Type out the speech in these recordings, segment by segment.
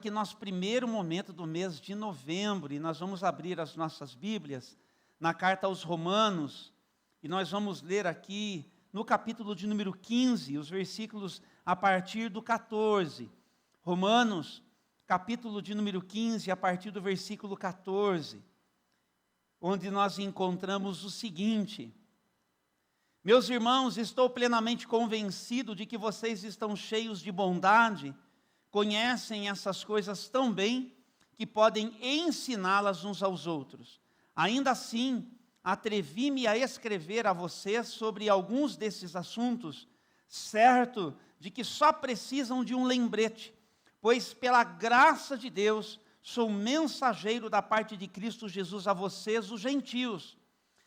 Aqui nosso primeiro momento do mês de novembro, e nós vamos abrir as nossas Bíblias na carta aos Romanos, e nós vamos ler aqui no capítulo de número 15, os versículos a partir do 14. Romanos, capítulo de número 15, a partir do versículo 14, onde nós encontramos o seguinte: meus irmãos, estou plenamente convencido de que vocês estão cheios de bondade, conhecem essas coisas tão bem que podem ensiná-las uns aos outros. Ainda assim, atrevi-me a escrever a vocês sobre alguns desses assuntos, certo de que só precisam de um lembrete, pois pela graça de Deus sou mensageiro da parte de Cristo Jesus a vocês, os gentios.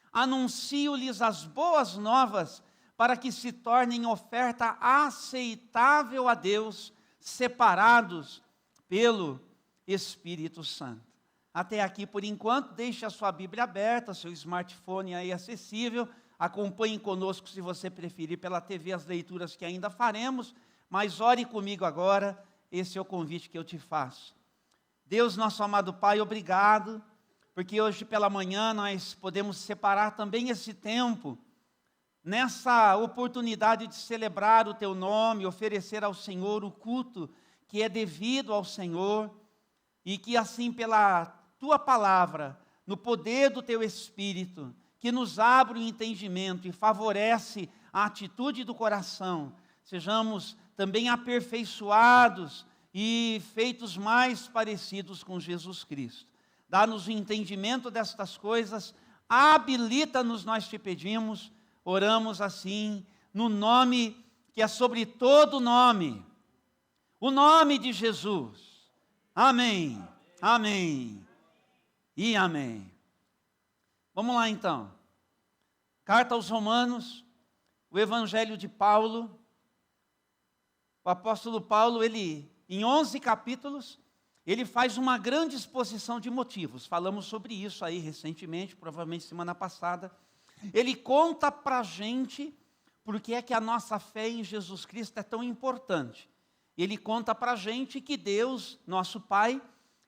Anuncio-lhes as boas novas para que se tornem oferta aceitável a Deus, separados pelo Espírito Santo. Até aqui por enquanto, deixe a sua Bíblia aberta, seu smartphone aí acessível, acompanhe conosco se você preferir pela TV as leituras que ainda faremos, mas ore comigo agora, esse é o convite que eu te faço. Deus, nosso amado Pai, obrigado, porque hoje pela manhã nós podemos separar também esse tempo, nessa oportunidade de celebrar o Teu nome, oferecer ao Senhor o culto que é devido ao Senhor, e que assim pela Tua palavra, no poder do Teu Espírito, que nos abre o entendimento e favorece a atitude do coração, sejamos também aperfeiçoados e feitos mais parecidos com Jesus Cristo. Dá-nos o entendimento destas coisas, habilita-nos, nós te pedimos. Oramos assim, no nome que é sobre todo nome, o nome de Jesus. Amém, amém e amém. Vamos lá então. Carta aos Romanos, o Evangelho de Paulo. O apóstolo Paulo, ele, em 11 capítulos, ele faz uma grande exposição de motivos. Falamos sobre isso aí recentemente, provavelmente semana passada. Ele conta para a gente porque é que a nossa fé em Jesus Cristo é tão importante. Ele conta para a gente que Deus, nosso Pai,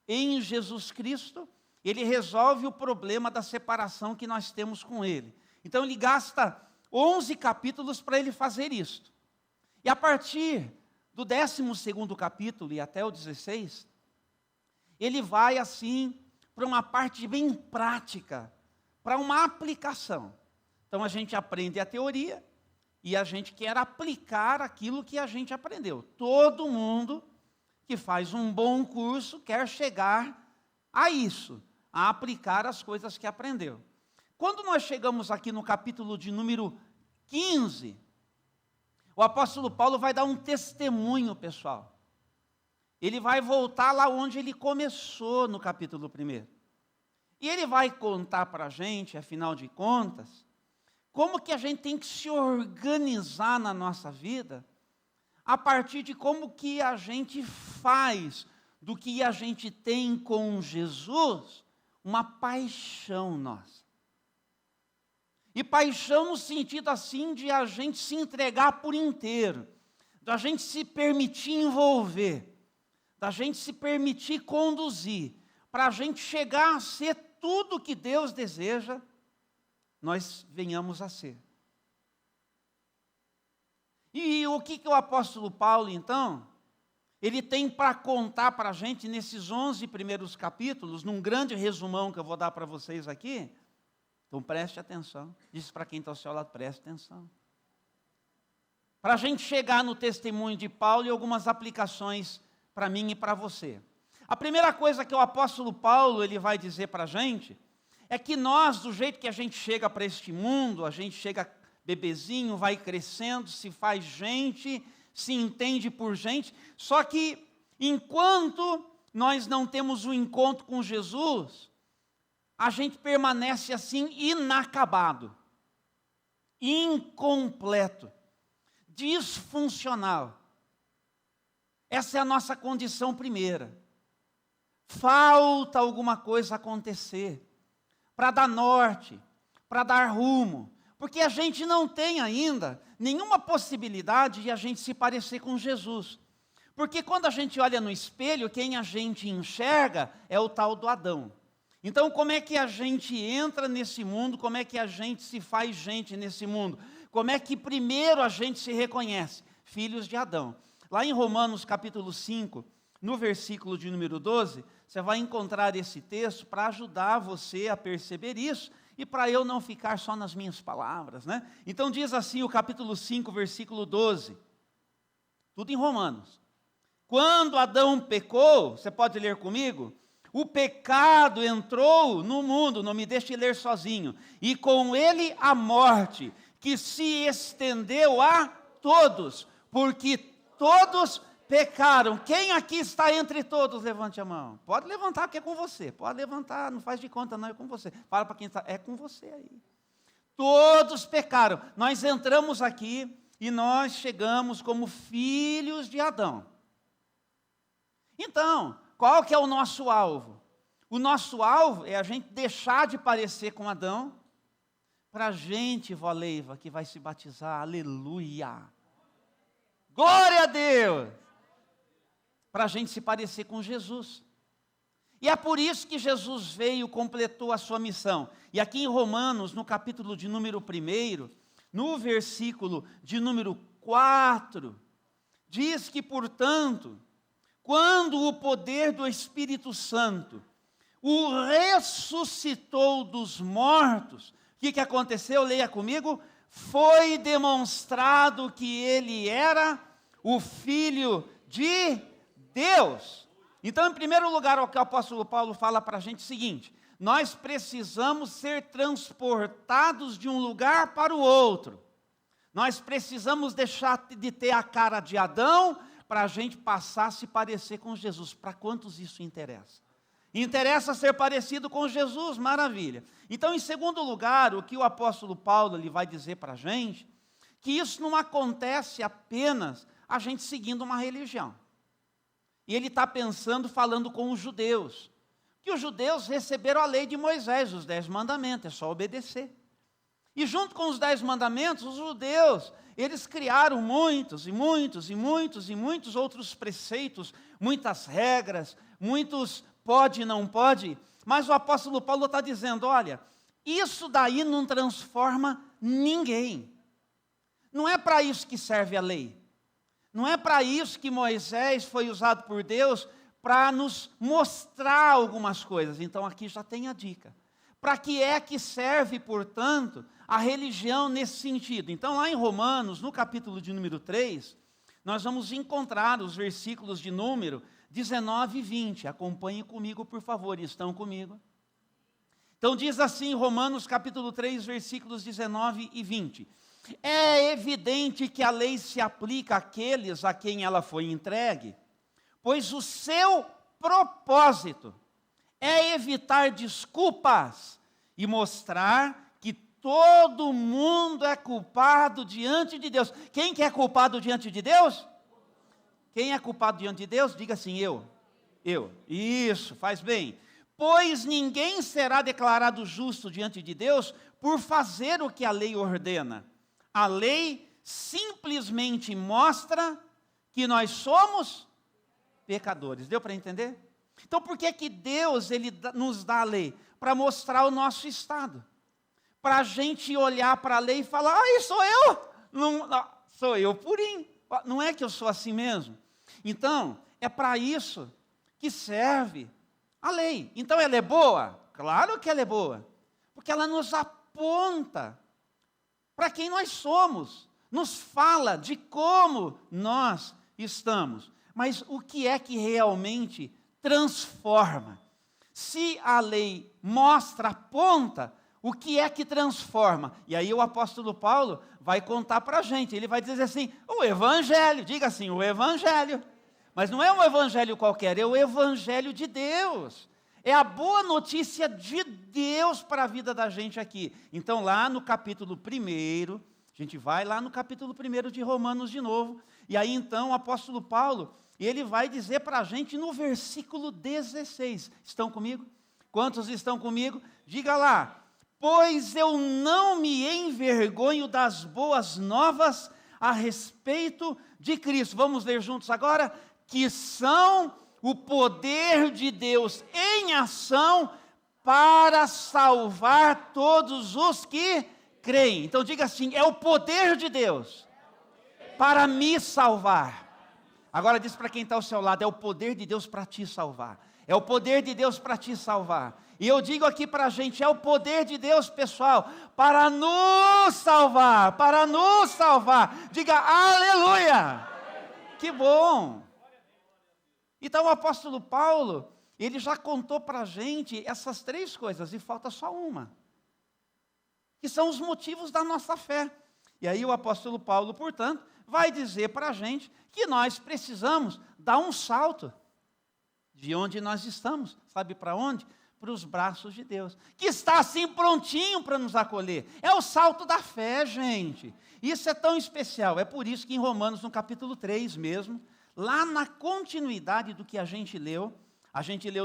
em Jesus Cristo, Ele resolve o problema da separação que nós temos com Ele. Então ele gasta 11 capítulos para ele fazer isto. E a partir do 12º capítulo e até o 16, ele vai assim para uma parte bem prática, para uma aplicação. Então a gente aprende a teoria e a gente quer aplicar aquilo que a gente aprendeu. Todo mundo que faz um bom curso quer chegar a isso, a aplicar as coisas que aprendeu. Quando nós chegamos aqui no capítulo de número 15, o apóstolo Paulo vai dar um testemunho, pessoal. Ele vai voltar lá onde ele começou no capítulo 1. E ele vai contar para a gente, afinal de contas, como que a gente tem que se organizar na nossa vida, a partir de como que a gente faz do que a gente tem com Jesus, uma paixão nossa. E paixão no sentido assim de a gente se entregar por inteiro, da gente se permitir envolver, da gente se permitir conduzir, para a gente chegar a ser tudo que Deus deseja, nós venhamos a ser. E o que o apóstolo Paulo, então, ele tem para contar para a gente nesses 11 primeiros capítulos, num grande resumão que eu vou dar para vocês aqui. Então preste atenção, diz para quem está ao seu lado, preste atenção. Para a gente chegar no testemunho de Paulo e algumas aplicações para mim e para você. A primeira coisa que o apóstolo Paulo ele vai dizer para a gente, é que nós, do jeito que a gente chega para este mundo, a gente chega bebezinho, vai crescendo, se faz gente, se entende por gente, só que enquanto nós não temos um encontro com Jesus, a gente permanece assim inacabado, incompleto, disfuncional. Essa é a nossa condição primeira. Falta alguma coisa acontecer para dar norte, para dar rumo, porque a gente não tem ainda nenhuma possibilidade de a gente se parecer com Jesus. Porque quando a gente olha no espelho, quem a gente enxerga é o tal do Adão. Então, como é que a gente entra nesse mundo? Como é que a gente se faz gente nesse mundo? Como é que primeiro a gente se reconhece? Filhos de Adão. Lá em Romanos capítulo 5, no versículo de número 12, você vai encontrar esse texto para ajudar você a perceber isso e para eu não ficar só nas minhas palavras, né? Então diz assim o capítulo 5, versículo 12, tudo em Romanos. Quando Adão pecou, você pode ler comigo? O pecado entrou no mundo, não me deixe ler sozinho, e com ele a morte, que se estendeu a todos, porque todos pecaram. Quem aqui está entre todos? Levante a mão. Pode levantar, porque é com você. Pode levantar, não faz de conta, não, é com você. Fala para quem está, é com você aí. Todos pecaram. Nós entramos aqui e nós chegamos como filhos de Adão. Então, qual que é o nosso alvo? O nosso alvo é a gente deixar de parecer com Adão, para a gente, vó Leiva, que vai se batizar, aleluia, glória a Deus, para a gente se parecer com Jesus. E é por isso que Jesus veio, completou a sua missão. E aqui em Romanos, no capítulo de número 1, no versículo de número 4, diz que, portanto, quando o poder do Espírito Santo o ressuscitou dos mortos, o que aconteceu? Leia comigo. Foi demonstrado que ele era o Filho de Deus. Então, em primeiro lugar, o que o apóstolo Paulo fala para a gente é o seguinte: nós precisamos ser transportados de um lugar para o outro. Nós precisamos deixar de ter a cara de Adão, para a gente passar a se parecer com Jesus. Para quantos isso interessa? Interessa ser parecido com Jesus, maravilha. Então, em segundo lugar, o que o apóstolo Paulo ele vai dizer para a gente, que isso não acontece apenas a gente seguindo uma religião. E ele está pensando, falando com os judeus, que os judeus receberam a lei de Moisés, os 10 mandamentos, é só obedecer. E junto com os 10 mandamentos, os judeus, eles criaram muitos outros preceitos, muitas regras, muitos pode e não pode, mas o apóstolo Paulo está dizendo, olha, isso daí não transforma ninguém. Não é para isso que serve a lei. Não é para isso que Moisés foi usado por Deus, para nos mostrar algumas coisas. Então aqui já tem a dica. Para que é que serve, portanto, a religião nesse sentido? Então, lá em Romanos, no capítulo de número 3, nós vamos encontrar os versículos de número 19 e 20. Acompanhem comigo, por favor, estão comigo? Então, diz assim, Romanos capítulo 3, versículos 19 e 20. É evidente que a lei se aplica àqueles a quem ela foi entregue, pois o seu propósito é evitar desculpas e mostrar que todo mundo é culpado diante de Deus. Quem que é culpado diante de Deus? Quem é culpado diante de Deus? Diga assim, eu. Isso, faz bem. Pois ninguém será declarado justo diante de Deus por fazer o que a lei ordena. A lei simplesmente mostra que nós somos pecadores. Deu para entender? Então, por que que Deus nos dá a lei? Para mostrar o nosso estado. Para a gente olhar para a lei e falar, sou eu. Não, sou eu purinho. Não é que eu sou assim mesmo? Então, é para isso que serve a lei. Então, ela é boa? Claro que ela é boa. Porque ela nos aponta para quem nós somos. Nos fala de como nós estamos. Mas o que é que realmente transforma? Se a lei mostra, aponta, o que é que transforma? E aí o apóstolo Paulo vai contar para a gente. Ele vai dizer assim, o evangelho, diga assim, o evangelho. Mas não é um evangelho qualquer, é o evangelho de Deus. É a boa notícia de Deus para a vida da gente aqui. Então lá no capítulo 1, a gente vai lá no capítulo 1 de Romanos de novo. E aí então o apóstolo Paulo, ele vai dizer para a gente no versículo 16. Estão comigo? Quantos estão comigo? Diga lá. Pois eu não me envergonho das boas novas a respeito de Cristo. Vamos ler juntos agora? que são o poder de Deus em ação para salvar todos os que creem. Então diga assim: é o poder de Deus para me salvar. Agora diz para quem está ao seu lado: é o poder de Deus para te salvar. É o poder de Deus para te salvar. E eu digo aqui para a gente: é o poder de Deus, pessoal, para nos salvar, para nos salvar. Diga aleluia! Que bom! Então o apóstolo Paulo, ele já contou para a gente essas três coisas, e falta só uma, que são os motivos da nossa fé. E aí o apóstolo Paulo, portanto, vai dizer para a gente que nós precisamos dar um salto de onde nós estamos, sabe para onde? Para os braços de Deus, que está assim prontinho para nos acolher. É o salto da fé, gente. Isso é tão especial. É por isso que em Romanos, no capítulo 3 mesmo, lá na continuidade do que a gente leu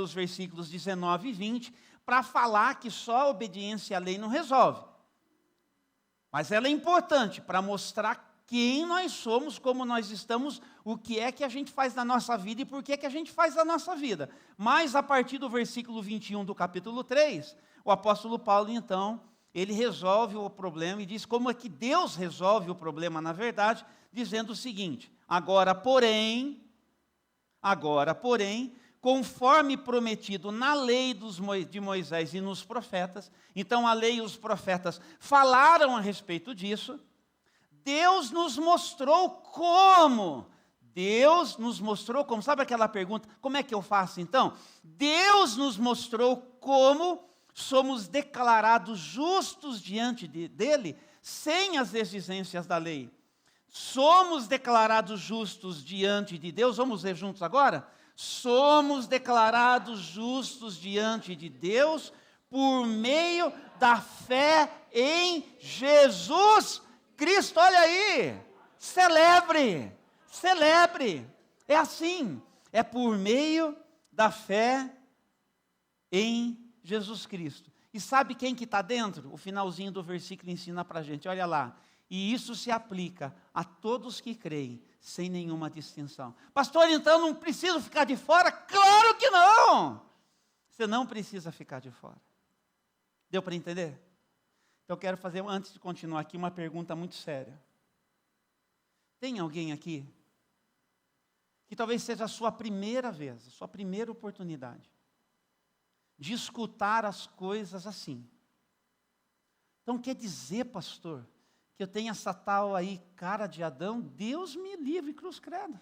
os versículos 19 e 20, para falar que só a obediência à lei não resolve. Mas ela é importante para mostrar quem nós somos, como nós estamos, o que é que a gente faz na nossa vida e por que é que a gente faz na nossa vida. Mas a partir do versículo 21 do capítulo 3, o apóstolo Paulo, então, ele resolve o problema e diz como é que Deus resolve o problema, na verdade, dizendo o seguinte: agora, porém, conforme prometido na lei de Moisés e nos profetas, então a lei e os profetas falaram a respeito disso, Deus nos mostrou como. Sabe aquela pergunta, como é que eu faço então? Deus nos mostrou como somos declarados justos diante dele, sem as exigências da lei. Somos declarados justos diante de Deus, vamos ler juntos agora? Somos declarados justos diante de Deus por meio da fé em Jesus Cristo. Olha aí, celebre. É assim, é por meio da fé em Jesus Cristo. E sabe quem que está dentro? O finalzinho do versículo ensina para a gente, olha lá. E isso se aplica a todos que creem, sem nenhuma distinção. Pastor, então não preciso ficar de fora? Claro que não! Você não precisa ficar de fora. Deu para entender? Então eu quero fazer, antes de continuar aqui, uma pergunta muito séria. Tem alguém aqui que talvez seja a sua primeira vez, a sua primeira oportunidade de escutar as coisas assim? Então quer dizer, pastor, que eu tenho essa tal aí cara de Adão? Deus me livre, cruz credo.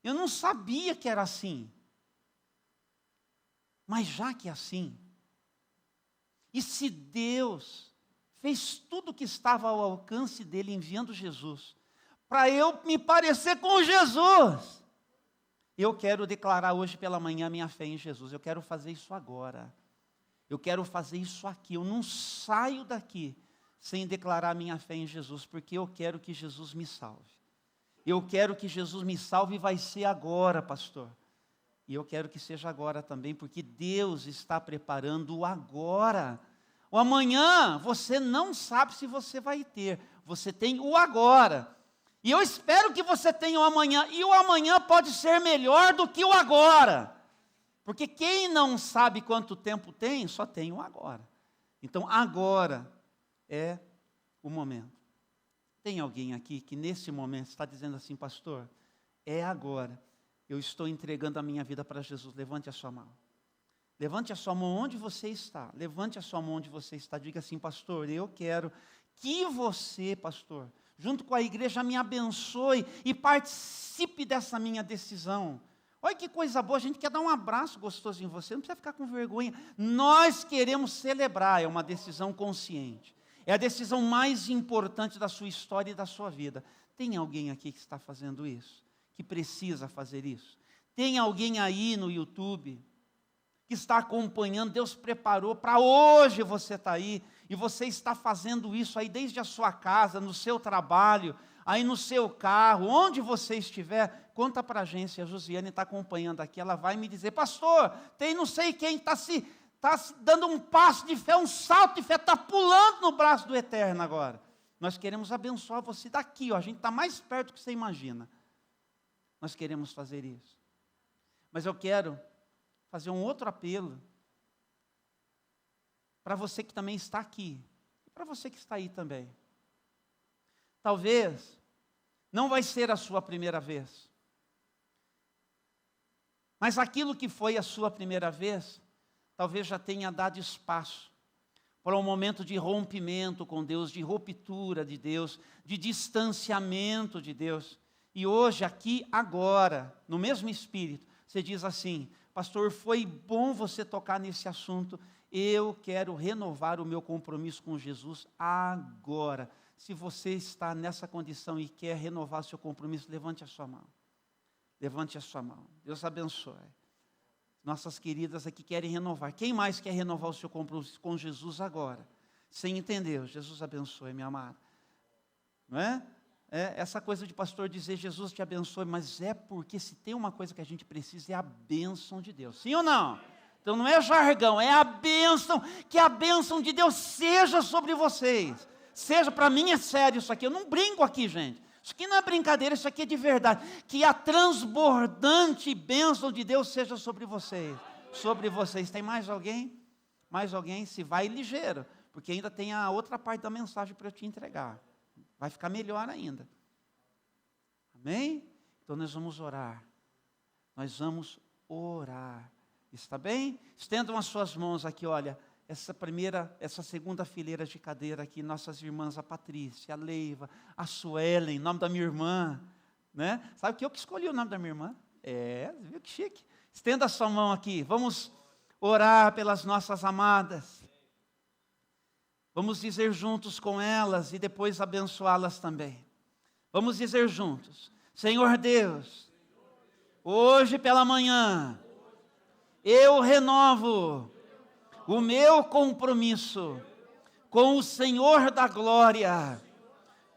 Eu não sabia que era assim. Mas já que é assim, e se Deus fez tudo o que estava ao alcance dele, enviando Jesus, para eu me parecer com Jesus, eu quero declarar hoje pela manhã minha fé em Jesus. Eu quero fazer isso agora. Eu quero fazer isso aqui. Eu não saio daqui sem declarar minha fé em Jesus, porque eu quero que Jesus me salve. Eu quero que Jesus me salve e vai ser agora, pastor. E eu quero que seja agora também, porque Deus está preparando o agora. O amanhã, você não sabe se você vai ter. Você tem o agora. E eu espero que você tenha o amanhã. E o amanhã pode ser melhor do que o agora. Porque quem não sabe quanto tempo tem, só tem o agora. Então, agora é o momento. Tem alguém aqui que nesse momento está dizendo assim, pastor, é agora. Eu estou entregando a minha vida para Jesus. Levante a sua mão. Levante a sua mão onde você está. Levante a sua mão onde você está. Diga assim, pastor, eu quero que você, pastor, junto com a igreja, me abençoe e participe dessa minha decisão. Olha que coisa boa, a gente quer dar um abraço gostoso em você, não precisa ficar com vergonha. Nós queremos celebrar, é uma decisão consciente. É a decisão mais importante da sua história e da sua vida. Tem alguém aqui que está fazendo isso? Que precisa fazer isso? Tem alguém aí no YouTube que está acompanhando? Deus preparou para hoje você estar aí, e você está fazendo isso aí desde a sua casa, no seu trabalho, aí no seu carro, onde você estiver. Conta para a gente, a Josiane está acompanhando aqui, ela vai me dizer, pastor, tem não sei quem está se dando um passo de fé, um salto de fé, está pulando no braço do Eterno agora. Nós queremos abençoar você daqui, ó, a gente está mais perto do que você imagina. nós queremos fazer isso. Mas eu quero fazer um outro apelo para você que também está aqui, e para você que está aí também. Talvez não vai ser a sua primeira vez, mas aquilo que foi a sua primeira vez, talvez já tenha dado espaço para um momento de rompimento com Deus, de ruptura de Deus, de distanciamento de Deus. E hoje, aqui, agora, no mesmo espírito, você diz assim: pastor, foi bom você tocar nesse assunto, eu quero renovar o meu compromisso com Jesus agora. Se você está nessa condição e quer renovar o seu compromisso, levante a sua mão. Levante a sua mão. Deus abençoe. Nossas queridas aqui querem renovar. Quem mais quer renovar o seu compromisso com Jesus agora? Sem entender. Jesus abençoe, minha amada. Não é? Essa coisa de pastor dizer Jesus te abençoe, mas é porque se tem uma coisa que a gente precisa é a bênção de Deus. Sim ou não? Então não é jargão, é a bênção, que a bênção de Deus seja sobre vocês. Seja, para mim é sério isso aqui, eu não brinco aqui, gente. Isso aqui não é brincadeira, isso aqui é de verdade. Que a transbordante bênção de Deus seja sobre vocês. Sobre vocês. Tem mais alguém? Mais alguém? Se vai ligeiro, porque ainda tem a outra parte da mensagem para eu te entregar. Vai ficar melhor ainda. Amém? Então nós vamos orar. Nós vamos orar. Está bem? Estendam as suas mãos aqui, olha. Essa segunda fileira de cadeira aqui, nossas irmãs, a Patrícia, a Leiva, a Suelen, em nome da minha irmã, né? Sabe que eu que escolhi o nome da minha irmã? Viu que chique? Estenda a sua mão aqui, vamos orar pelas nossas amadas. Vamos dizer juntos com elas e depois abençoá-las também. Vamos dizer juntos: Senhor Deus, hoje pela manhã, eu renovo o meu compromisso com o Senhor da glória,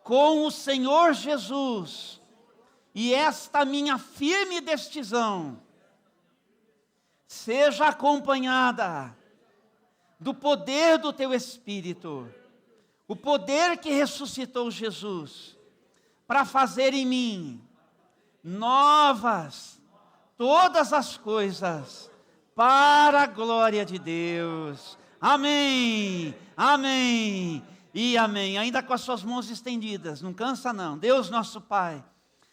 com o Senhor Jesus, e esta minha firme decisão seja acompanhada do poder do Teu Espírito, o poder que ressuscitou Jesus, para fazer em mim novas todas as coisas, para a glória de Deus. Amém, amém e amém. Ainda com as suas mãos estendidas, não cansa não. Deus nosso Pai,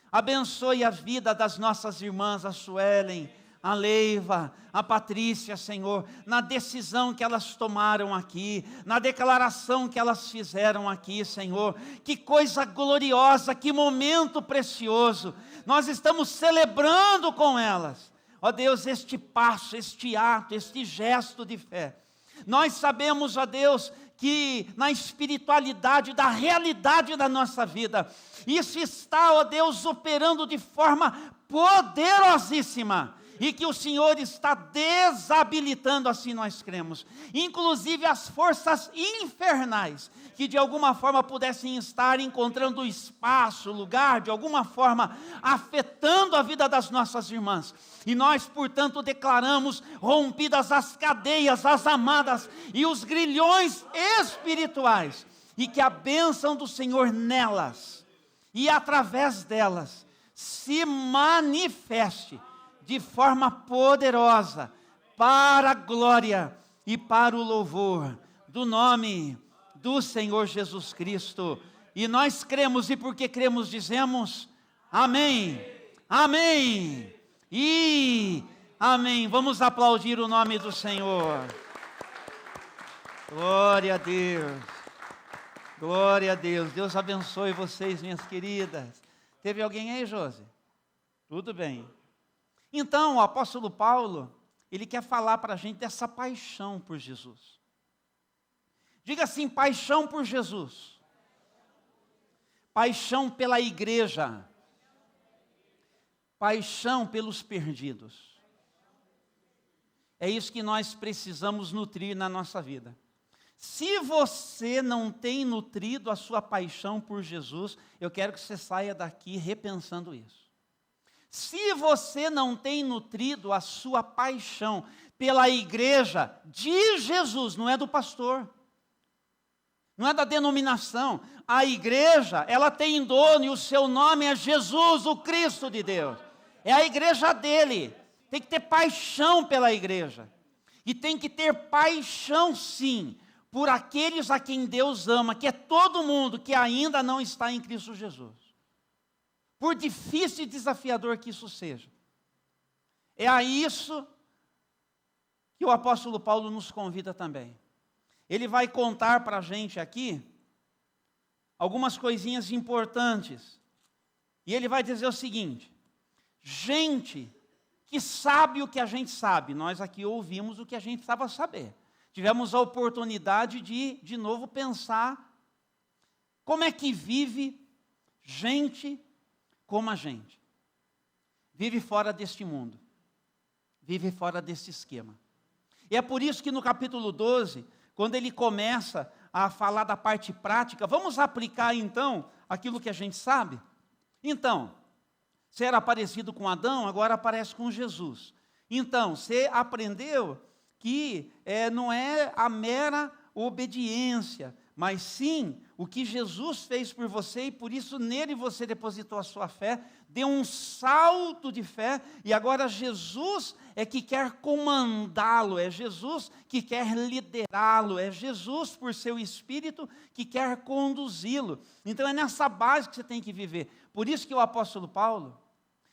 abençoe a vida das nossas irmãs, a Suelen, a Leiva, a Patrícia, Senhor, na decisão que elas tomaram aqui, na declaração que elas fizeram aqui, Senhor. Que coisa gloriosa, que momento precioso. Nós estamos celebrando com elas. Ó Deus, este passo, este ato, este gesto de fé. Nós sabemos, ó Deus, que na espiritualidade da realidade da nossa vida, isso está, ó Deus, operando de forma poderosíssima. E que o Senhor está desabilitando, assim nós cremos, inclusive as forças infernais, que de alguma forma pudessem estar encontrando espaço, lugar, de alguma forma afetando a vida das nossas irmãs. E nós, portanto, declaramos rompidas as cadeias, as amadas e os grilhões espirituais, e que a bênção do Senhor nelas e através delas se manifeste de forma poderosa, para a glória e para o louvor do nome do Senhor Jesus Cristo. E nós cremos, e porque cremos dizemos amém, amém e amém. Vamos aplaudir o nome do Senhor. Glória a Deus, glória a Deus. Deus abençoe vocês, minhas queridas. Teve alguém aí, Josi? Tudo bem. Então, o apóstolo Paulo, ele quer falar para a gente dessa paixão por Jesus. Diga assim: paixão por Jesus. Paixão pela igreja. Paixão pelos perdidos. É isso que nós precisamos nutrir na nossa vida. Se você não tem nutrido a sua paixão por Jesus, eu quero que você saia daqui repensando isso. Se você não tem nutrido a sua paixão pela igreja de Jesus, não é do pastor, não é da denominação, a igreja, ela tem dono e o seu nome é Jesus, o Cristo de Deus. É a igreja dele. Tem que ter paixão pela igreja. E tem que ter paixão, sim, por aqueles a quem Deus ama, que é todo mundo que ainda não está em Cristo Jesus. Por difícil e desafiador que isso seja. É a isso que o apóstolo Paulo nos convida também. Ele vai contar para a gente aqui algumas coisinhas importantes. E ele vai dizer o seguinte: gente que sabe o que a gente sabe, nós aqui ouvimos o que a gente precisava saber. Tivemos a oportunidade de novo, pensar como é que vive gente como a gente. Vive fora deste mundo. Vive fora desse esquema. E é por isso que no capítulo 12, quando ele começa a falar da parte prática, vamos aplicar então aquilo que a gente sabe? Então, você era parecido com Adão, agora aparece com Jesus. Então, você aprendeu que não é a mera obediência, mas sim o que Jesus fez por você, e por isso nele você depositou a sua fé, deu um salto de fé, e agora Jesus é que quer comandá-lo, é Jesus que quer liderá-lo, é Jesus por seu Espírito que quer conduzi-lo. Então é nessa base que você tem que viver. Por isso que o apóstolo Paulo,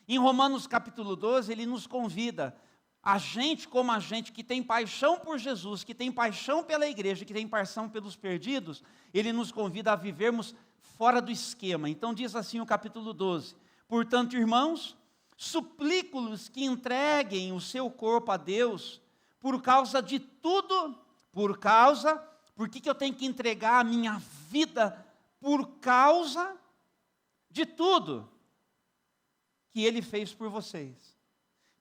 em Romanos capítulo 12, ele nos convida, a gente como a gente que tem paixão por Jesus, que tem paixão pela igreja, que tem paixão pelos perdidos, ele nos convida a vivermos fora do esquema. Então diz assim o capítulo 12: portanto, irmãos, suplico-lhes que entreguem o seu corpo a Deus, por causa de tudo, por que eu tenho que entregar a minha vida? Por causa de tudo que Ele fez por vocês.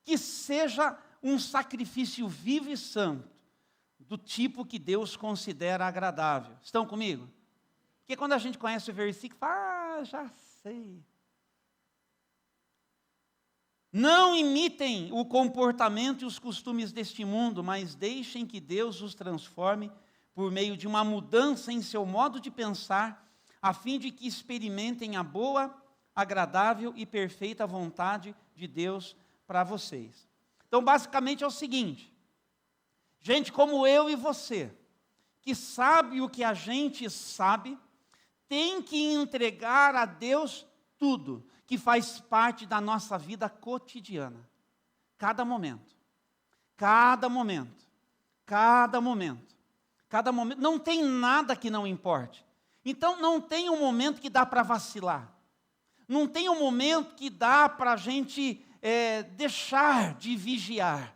Que seja um sacrifício vivo e santo, do tipo que Deus considera agradável. Estão comigo? Porque quando a gente conhece o versículo, fala, já sei. Não imitem o comportamento e os costumes deste mundo, mas deixem que Deus os transforme por meio de uma mudança em seu modo de pensar, a fim de que experimentem a boa, agradável e perfeita vontade de Deus para vocês. Então, basicamente é o seguinte: gente como eu e você, que sabe o que a gente sabe, tem que entregar a Deus tudo que faz parte da nossa vida cotidiana. Cada momento. Cada momento. Cada momento. Cada momento. Não tem nada que não importe. Então, não tem um momento que dá para vacilar. Não tem um momento que dá para a gente deixar de vigiar.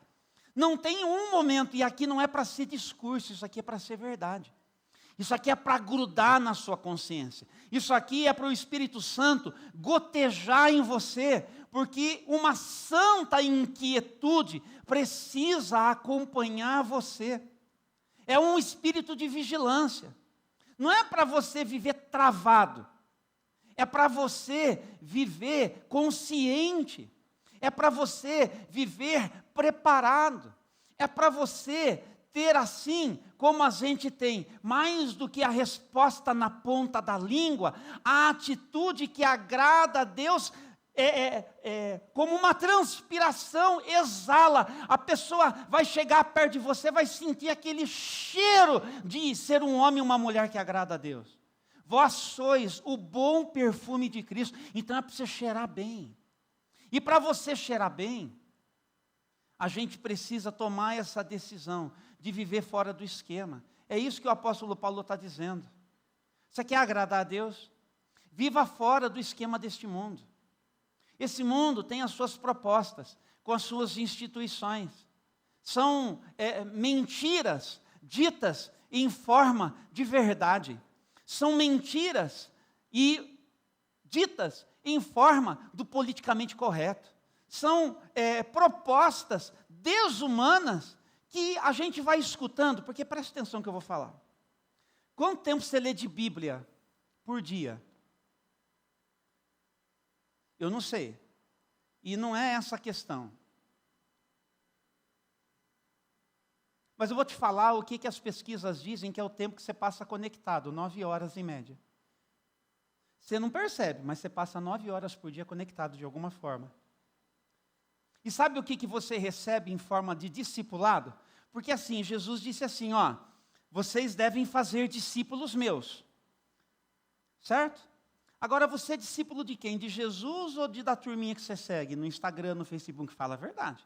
Não tem um momento, e aqui não é para ser discurso, isso aqui é para ser verdade. Isso aqui é para grudar na sua consciência. Isso aqui é para o Espírito Santo gotejar em você, porque uma santa inquietude precisa acompanhar você. É um espírito de vigilância. Não é para você viver travado. É para você viver consciente. É para você viver preparado. É para você ter assim, como a gente tem, mais do que a resposta na ponta da língua, a atitude que agrada a Deus, como uma transpiração, exala. A pessoa vai chegar perto de você, vai sentir aquele cheiro de ser um homem e uma mulher que agrada a Deus. Vós sois o bom perfume de Cristo, então é para você cheirar bem. E para você cheirar bem, a gente precisa tomar essa decisão de viver fora do esquema. É isso que o apóstolo Paulo está dizendo. Você quer agradar a Deus? Viva fora do esquema deste mundo. Esse mundo tem as suas propostas, com as suas instituições. São mentiras ditas em forma de verdade. São mentiras e ditas em forma do politicamente correto. São propostas desumanas que a gente vai escutando, porque presta atenção no que eu vou falar. Quanto tempo você lê de Bíblia por dia? Eu não sei. E não é essa a questão. Mas eu vou te falar o que as pesquisas dizem que é o tempo que você passa conectado, 9 horas em média. Você não percebe, mas você passa 9 horas por dia conectado de alguma forma. E sabe o que você recebe em forma de discipulado? Porque assim, Jesus disse assim, ó, vocês devem fazer discípulos meus. Certo? Agora, você é discípulo de quem? De Jesus ou da turminha que você segue no Instagram, no Facebook? Fala a verdade.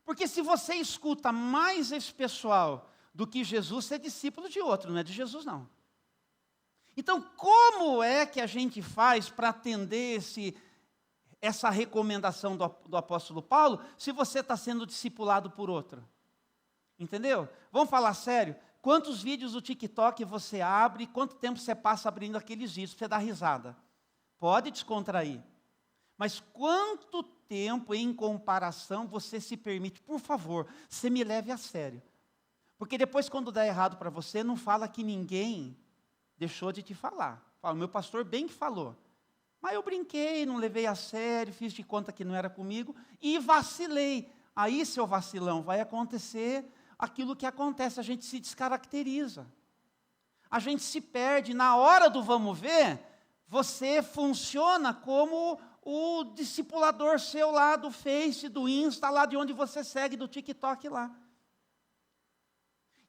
Porque se você escuta mais esse pessoal do que Jesus, você é discípulo de outro, não é de Jesus não. Então, como é que a gente faz para atender essa recomendação do apóstolo Paulo, se você está sendo discipulado por outro? Entendeu? Vamos falar sério? Quantos vídeos do TikTok você abre, quanto tempo você passa abrindo aqueles vídeos para você dar risada? Pode descontrair. Mas quanto tempo em comparação você se permite? Por favor, você me leve a sério. Porque depois quando dá errado para você, não fala que ninguém deixou de te falar. Fala, meu pastor bem que falou. Mas eu brinquei, não levei a sério, fiz de conta que não era comigo e vacilei. Aí, seu vacilão, vai acontecer aquilo que acontece, a gente se descaracteriza. A gente se perde. Na hora do vamos ver, você funciona como o discipulador seu lá do Face, do Insta, lá de onde você segue, do TikTok lá.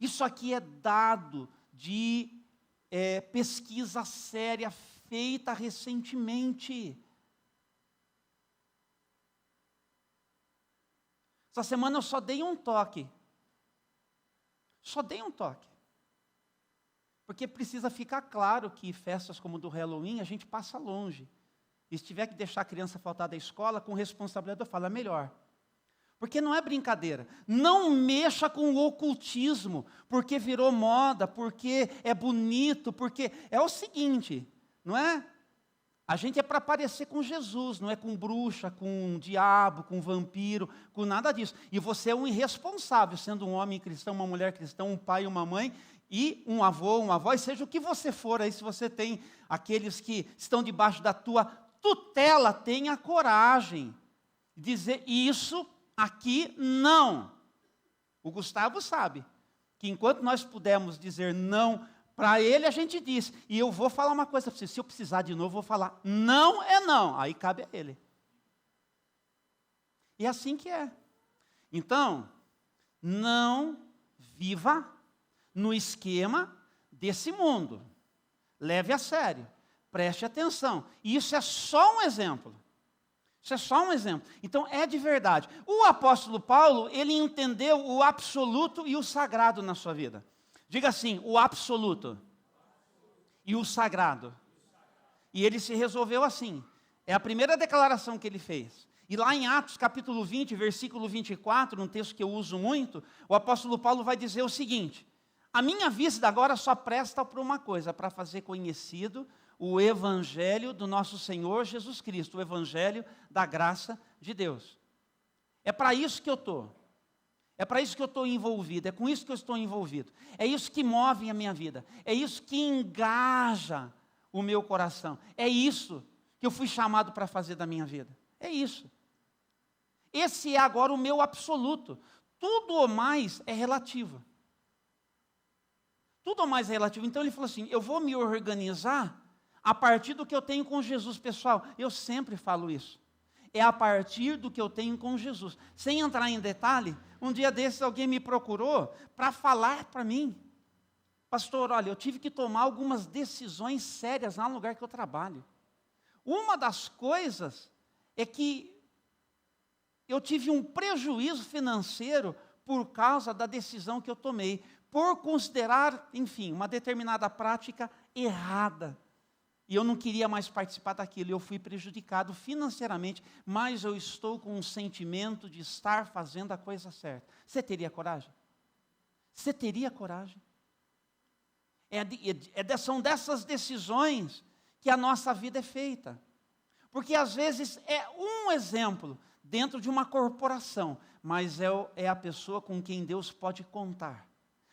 Isso aqui é dado de pesquisa séria feita recentemente. Essa semana eu só dei um toque. Só dei um toque. Porque precisa ficar claro que festas como do Halloween a gente passa longe. E se tiver que deixar a criança faltar da escola, com responsabilidade eu falo, é melhor. Porque não é brincadeira. Não mexa com o ocultismo, porque virou moda, porque é bonito, porque... É o seguinte, não é? A gente é para parecer com Jesus, não é com bruxa, com diabo, com vampiro, com nada disso. E você é um irresponsável, sendo um homem cristão, uma mulher cristã, um pai, uma mãe, e um avô, uma avó, e seja o que você for aí, se você tem aqueles que estão debaixo da tua tutela, tenha coragem de dizer isso aqui não. O Gustavo sabe que enquanto nós pudermos dizer não para ele, a gente diz. E eu vou falar uma coisa para você, se eu precisar de novo, eu vou falar, não é não. Aí cabe a ele. E é assim que é. Então, não viva no esquema desse mundo. Leve a sério. Preste atenção. E isso é só um exemplo. Isso é só um exemplo. Então, é de verdade. O apóstolo Paulo, ele entendeu o absoluto e o sagrado na sua vida. Diga assim, o absoluto e o sagrado. E ele se resolveu assim. É a primeira declaração que ele fez. E lá em Atos capítulo 20, versículo 24, um texto que eu uso muito, o apóstolo Paulo vai dizer o seguinte: a minha vida agora só presta para uma coisa, para fazer conhecido o evangelho do nosso Senhor Jesus Cristo, o evangelho da graça de Deus. É para isso que eu estou. É para isso que eu estou envolvido, é com isso que eu estou envolvido. É isso que move a minha vida, é isso que engaja o meu coração. É isso que eu fui chamado para fazer da minha vida. É isso. Esse é agora o meu absoluto. Tudo o mais é relativo. Tudo o mais é relativo. Então ele falou assim, eu vou me organizar a partir do que eu tenho com Jesus, pessoal. Eu sempre falo isso. É a partir do que eu tenho com Jesus. Sem entrar em detalhe, um dia desses alguém me procurou para falar para mim. Pastor, olha, eu tive que tomar algumas decisões sérias lá no lugar que eu trabalho. Uma das coisas é que eu tive um prejuízo financeiro por causa da decisão que eu tomei, por considerar, enfim, uma determinada prática errada. E eu não queria mais participar daquilo, eu fui prejudicado financeiramente, mas eu estou com um sentimento de estar fazendo a coisa certa. Você teria coragem? Você teria coragem? São dessas decisões que a nossa vida é feita. Porque às vezes é um exemplo dentro de uma corporação, mas é a pessoa com quem Deus pode contar.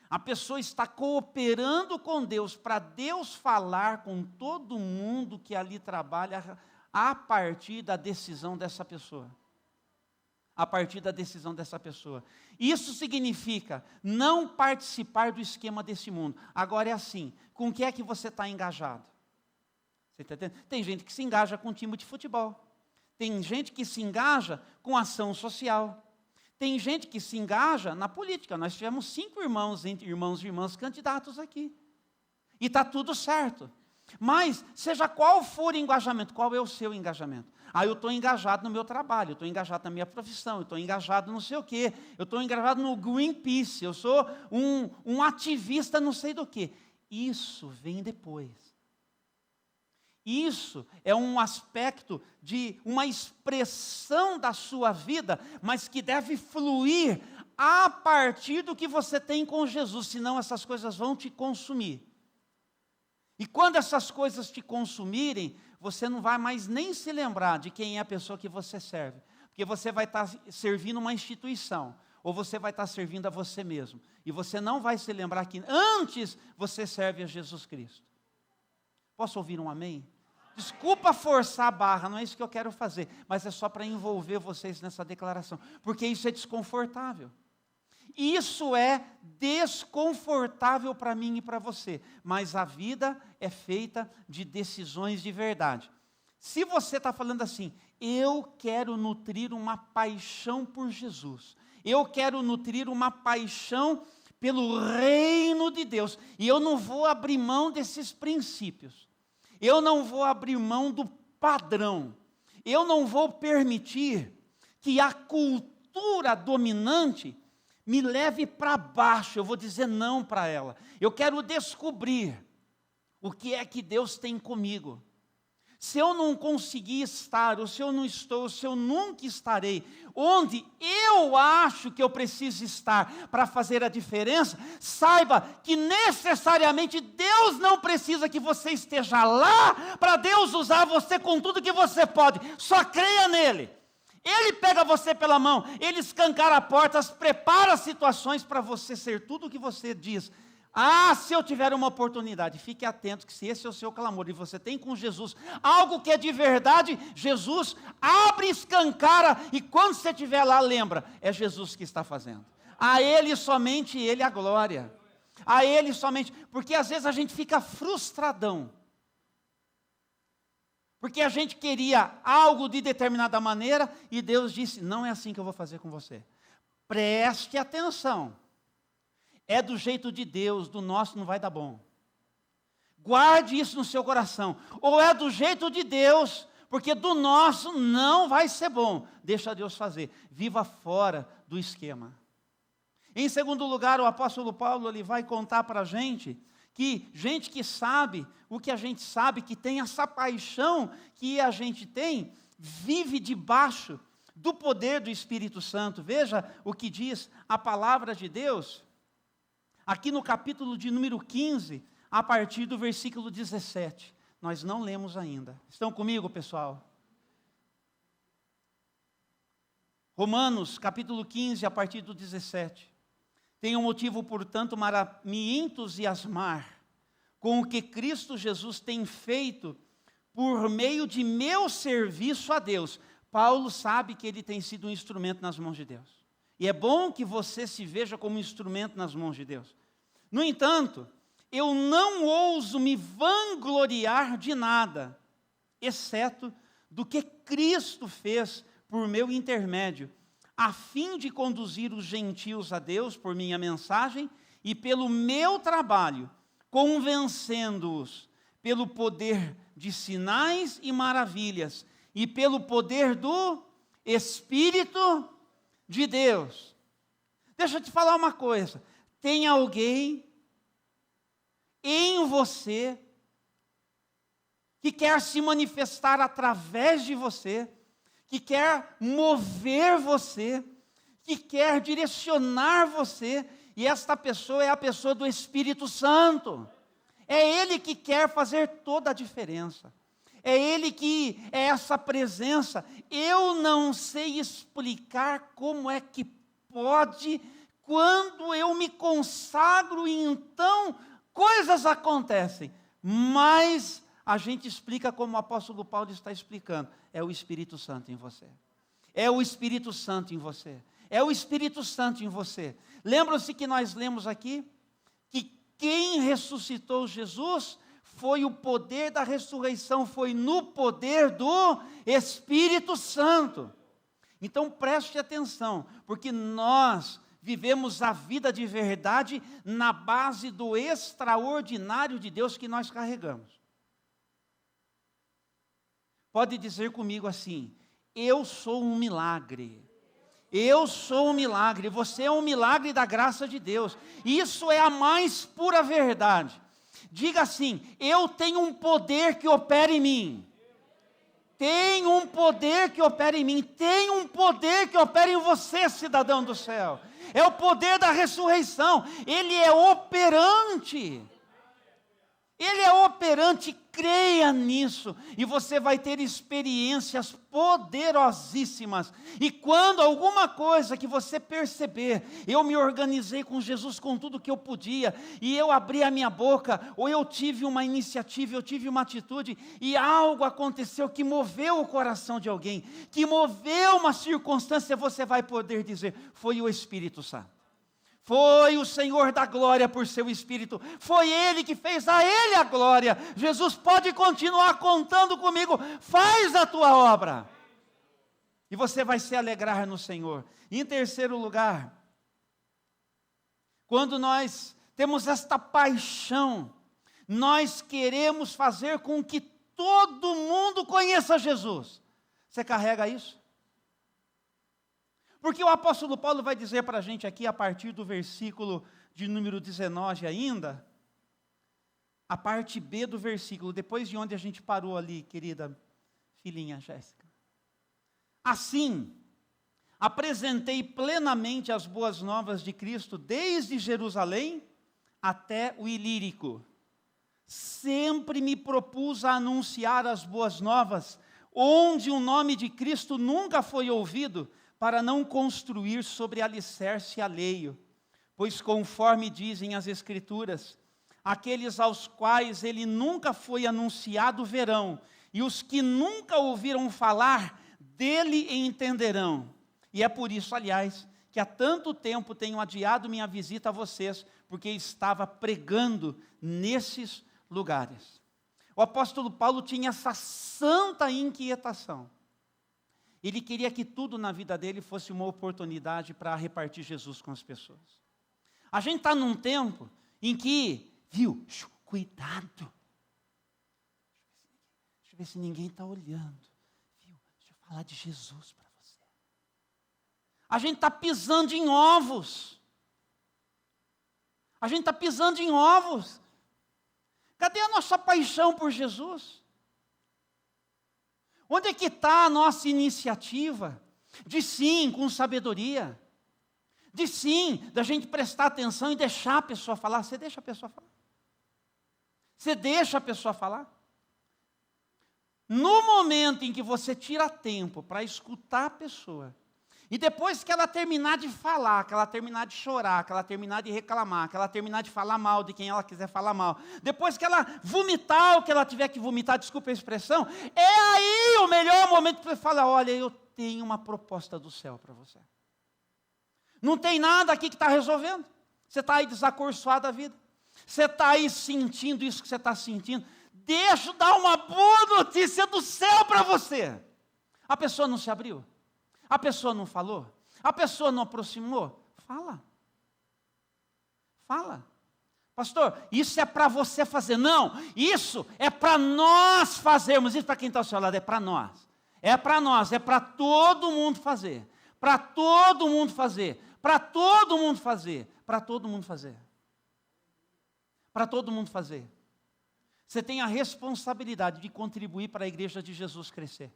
A pessoa está cooperando com Deus para Deus falar com todo mundo que ali trabalha a partir da decisão dessa pessoa. A partir da decisão dessa pessoa. Isso significa não participar do esquema desse mundo. Agora é assim, com o que é que você está engajado? Você está entendendo? Tem gente que se engaja com um time de futebol. Tem gente que se engaja com ação social. Tem gente que se engaja na política. Nós tivemos 5 irmãos e irmãs candidatos aqui. E está tudo certo. Mas, seja qual for o engajamento, qual é o seu engajamento? Eu estou engajado no meu trabalho, eu estou engajado na minha profissão, eu estou engajado não sei o quê, eu estou engajado no Greenpeace, eu sou um ativista não sei do quê. Isso vem depois. Isso é um aspecto de uma expressão da sua vida, mas que deve fluir a partir do que você tem com Jesus, senão essas coisas vão te consumir. E quando essas coisas te consumirem, você não vai mais nem se lembrar de quem é a pessoa que você serve. Porque você vai estar servindo uma instituição, ou você vai estar servindo a você mesmo. E você não vai se lembrar que antes você serve a Jesus Cristo. Posso ouvir um amém? Desculpa forçar a barra, não é isso que eu quero fazer, mas é só para envolver vocês nessa declaração, porque isso é desconfortável. Isso é desconfortável para mim e para você, mas a vida é feita de decisões de verdade. Se você está falando assim, eu quero nutrir uma paixão por Jesus, eu quero nutrir uma paixão pelo reino de Deus, e eu não vou abrir mão desses princípios, eu não vou abrir mão do padrão, eu não vou permitir que a cultura dominante me leve para baixo, eu vou dizer não para ela. Eu quero descobrir o que é que Deus tem comigo. Se eu não conseguir estar, ou se eu não estou, ou se eu nunca estarei, onde eu acho que eu preciso estar para fazer a diferença, saiba que necessariamente Deus não precisa que você esteja lá para Deus usar você com tudo que você pode. Só creia nele. Ele pega você pela mão, ele escancara portas, prepara situações para você ser tudo o que você diz. Se eu tiver uma oportunidade, fique atento que se esse é o seu clamor e você tem com Jesus algo que é de verdade, Jesus abre, escancara e quando você estiver lá, lembra, é Jesus que está fazendo. A Ele somente Ele a glória. A Ele somente, porque às vezes a gente fica frustradão. Porque a gente queria algo de determinada maneira e Deus disse, não é assim que eu vou fazer com você. Preste atenção. É do jeito de Deus, do nosso não vai dar bom. Guarde isso no seu coração. Ou é do jeito de Deus, porque do nosso não vai ser bom. Deixa Deus fazer. Viva fora do esquema. Em segundo lugar, o apóstolo Paulo ele vai contar para a gente que sabe o que a gente sabe, que tem essa paixão que a gente tem, vive debaixo do poder do Espírito Santo. Veja o que diz a palavra de Deus, aqui no capítulo de número 15, a partir do versículo 17. Nós não lemos ainda. Estão comigo, pessoal? Romanos, capítulo 15, a partir do 17. Tenho motivo, portanto, para me entusiasmar com o que Cristo Jesus tem feito por meio de meu serviço a Deus. Paulo sabe que ele tem sido um instrumento nas mãos de Deus. E é bom que você se veja como um instrumento nas mãos de Deus. No entanto, eu não ouso me vangloriar de nada, exceto do que Cristo fez por meu intermédio, a fim de conduzir os gentios a Deus por minha mensagem e pelo meu trabalho, convencendo-os pelo poder de sinais e maravilhas e pelo poder do Espírito de Deus. Deixa eu te falar uma coisa, tem alguém em você que quer se manifestar através de você, que quer mover você, que quer direcionar você, e esta pessoa é a pessoa do Espírito Santo. É Ele que quer fazer toda a diferença. É Ele que é essa presença. Eu não sei explicar como é que pode, quando eu me consagro e então coisas acontecem, mas a gente explica como o apóstolo Paulo está explicando. É o Espírito Santo em você. É o Espírito Santo em você. É o Espírito Santo em você. Lembram-se que nós lemos aqui? Que quem ressuscitou Jesus foi o poder da ressurreição, foi no poder do Espírito Santo. Então preste atenção, porque nós vivemos a vida de verdade na base do extraordinário de Deus que nós carregamos. Pode dizer comigo assim: eu sou um milagre. Eu sou um milagre, você é um milagre da graça de Deus. Isso é a mais pura verdade. Diga assim: eu tenho um poder que opera em mim. Tem um poder que opera em mim, tem um poder que opera em você, cidadão do céu. É o poder da ressurreição, ele é operante. Ele é operante, creia nisso, e você vai ter experiências poderosíssimas. E quando alguma coisa que você perceber, eu me organizei com Jesus com tudo que eu podia, e eu abri a minha boca, ou eu tive uma iniciativa, eu tive uma atitude, e algo aconteceu que moveu o coração de alguém, que moveu uma circunstância, você vai poder dizer: foi o Espírito Santo. Foi o Senhor da glória por seu Espírito, foi Ele que fez a Ele a glória. Jesus pode continuar contando comigo, faz a tua obra, e você vai se alegrar no Senhor. Em terceiro lugar, quando nós temos esta paixão, nós queremos fazer com que todo mundo conheça Jesus. Você carrega isso? Porque o apóstolo Paulo vai dizer para a gente aqui, a partir do versículo de número 19 ainda, a parte B do versículo, depois de onde a gente parou ali, querida filhinha Jéssica. Assim, apresentei plenamente as boas novas de Cristo, desde Jerusalém até o Ilírico. Sempre me propus a anunciar as boas novas, onde o nome de Cristo nunca foi ouvido, para não construir sobre alicerce alheio, pois conforme dizem as Escrituras, aqueles aos quais ele nunca foi anunciado verão, e os que nunca ouviram falar dele entenderão. E é por isso, aliás, que há tanto tempo tenho adiado minha visita a vocês, porque estava pregando nesses lugares. O apóstolo Paulo tinha essa santa inquietação. Ele queria que tudo na vida dele fosse uma oportunidade para repartir Jesus com as pessoas. A gente está num tempo em que, cuidado. Deixa eu ver se ninguém está olhando. Deixa eu falar de Jesus para você. A gente está pisando em ovos. A gente está pisando em ovos. Cadê a nossa paixão por Jesus? Onde é que está a nossa iniciativa de sim, com sabedoria, de sim, da gente prestar atenção e deixar a pessoa falar? Você deixa a pessoa falar? Você deixa a pessoa falar? No momento em que você tira tempo para escutar a pessoa, e depois que ela terminar de falar, que ela terminar de chorar, que ela terminar de reclamar, que ela terminar de falar mal de quem ela quiser falar mal, depois que ela vomitar o que ela tiver que vomitar, desculpa a expressão, é aí o melhor momento para você falar: olha, eu tenho uma proposta do céu para você. Não tem nada aqui que está resolvendo. Você está aí desacorçoado da vida. Você está aí sentindo isso que você está sentindo. Deixa eu dar uma boa notícia do céu para você. A pessoa não se abriu. A pessoa não falou? A pessoa não aproximou? Fala. Fala. Pastor, isso é para você fazer. Não, isso é para nós fazermos. Isso para quem está ao seu lado, é para nós. É para nós, é para todo mundo fazer. Para todo mundo fazer. Para todo mundo fazer. Para todo mundo fazer. Para todo mundo fazer. Você tem a responsabilidade de contribuir para a igreja de Jesus crescer.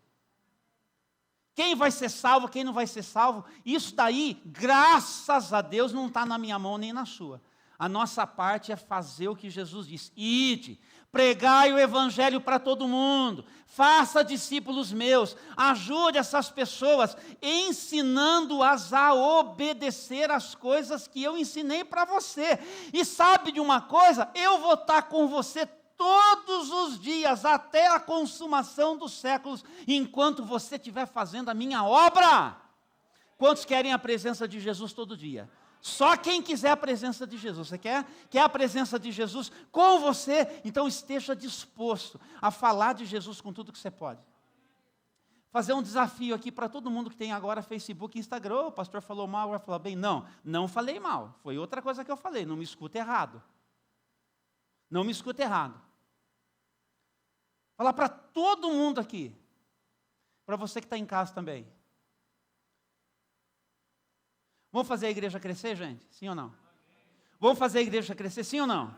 Quem vai ser salvo, quem não vai ser salvo, isso daí, graças a Deus, não está na minha mão nem na sua. A nossa parte é fazer o que Jesus disse: ide, pregai o evangelho para todo mundo, faça discípulos meus, ajude essas pessoas, ensinando-as a obedecer as coisas que eu ensinei para você. E sabe de uma coisa? Eu vou estar com você todos os dias, até a consumação dos séculos, enquanto você estiver fazendo a minha obra. Quantos querem a presença de Jesus todo dia? Só quem quiser a presença de Jesus. Você quer a presença de Jesus com você? Então esteja disposto a falar de Jesus com tudo que você pode. Fazer um desafio aqui para todo mundo que tem agora Facebook e Instagram. O pastor falou mal, vai falar bem. Não falei mal. Foi outra coisa que eu falei. Não me escuta errado. Não me escuta errado. Falar para todo mundo aqui. Para você que está em casa também. Vamos fazer a igreja crescer, gente? Sim ou não? Vamos fazer a igreja crescer, sim ou não?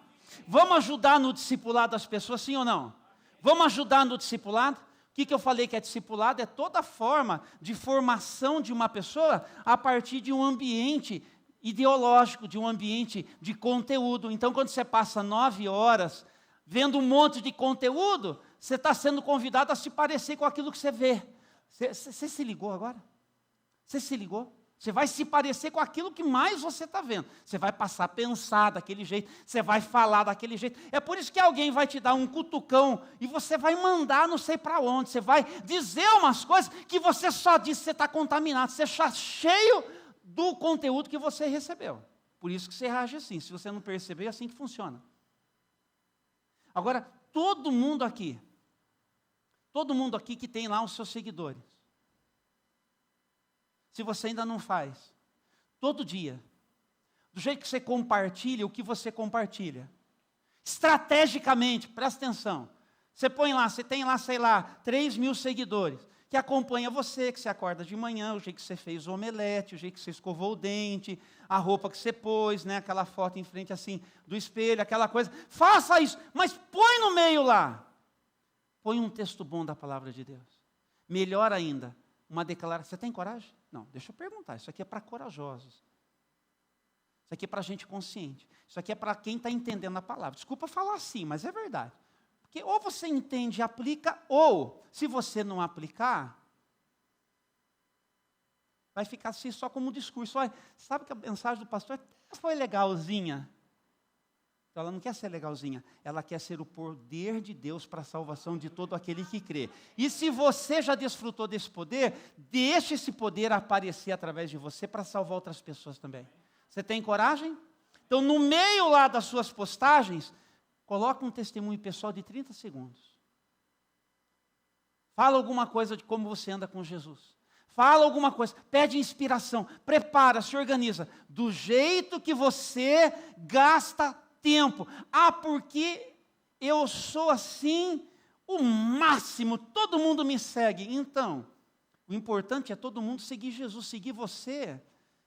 Vamos ajudar no discipulado das pessoas, sim ou não? Vamos ajudar no discipulado? O que eu falei que é discipulado? É toda forma de formação de uma pessoa a partir de um ambiente ideológico, de um ambiente de conteúdo. Então, quando você passa 9 horas vendo um monte de conteúdo, você está sendo convidado a se parecer com aquilo que você vê. Você se ligou agora? Você se ligou? Você vai se parecer com aquilo que mais você está vendo. Você vai passar a pensar daquele jeito, você vai falar daquele jeito. É por isso que alguém vai te dar um cutucão e você vai mandar não sei para onde. Você vai dizer umas coisas que você só disse que você está contaminado. Você está cheio do conteúdo que você recebeu. Por isso que você reage assim. Se você não perceber, é assim que funciona. Agora, todo mundo aqui que tem lá os seus seguidores, se você ainda não faz, todo dia, do jeito que você compartilha, o que você compartilha, estrategicamente, presta atenção, você põe lá, você tem lá, sei lá, 3.000 seguidores, que acompanha você, que você acorda de manhã, o jeito que você fez o omelete, o jeito que você escovou o dente, a roupa que você pôs, né, aquela foto em frente assim, do espelho, aquela coisa, faça isso, mas põe no meio lá, põe um texto bom da palavra de Deus, melhor ainda, uma declaração. Você tem coragem? Não, deixa eu perguntar. Isso aqui é para corajosos. Isso aqui é para gente consciente. Isso aqui é para quem está entendendo a palavra. Desculpa falar assim, mas é verdade. Porque ou você entende e aplica, ou, se você não aplicar, vai ficar assim só como um discurso. Olha, sabe que a mensagem do pastor foi legalzinha? Então ela não quer ser legalzinha, ela quer ser o poder de Deus para a salvação de todo aquele que crê. E se você já desfrutou desse poder, deixe esse poder aparecer através de você para salvar outras pessoas também. Você tem coragem? Então no meio lá das suas postagens, coloca um testemunho pessoal de 30 segundos. Fala alguma coisa de como você anda com Jesus. Fala alguma coisa, pede inspiração, prepara, se organiza. Do jeito que você gasta tempo. Porque eu sou assim, o máximo, todo mundo me segue. Então, o importante é todo mundo seguir Jesus, seguir você.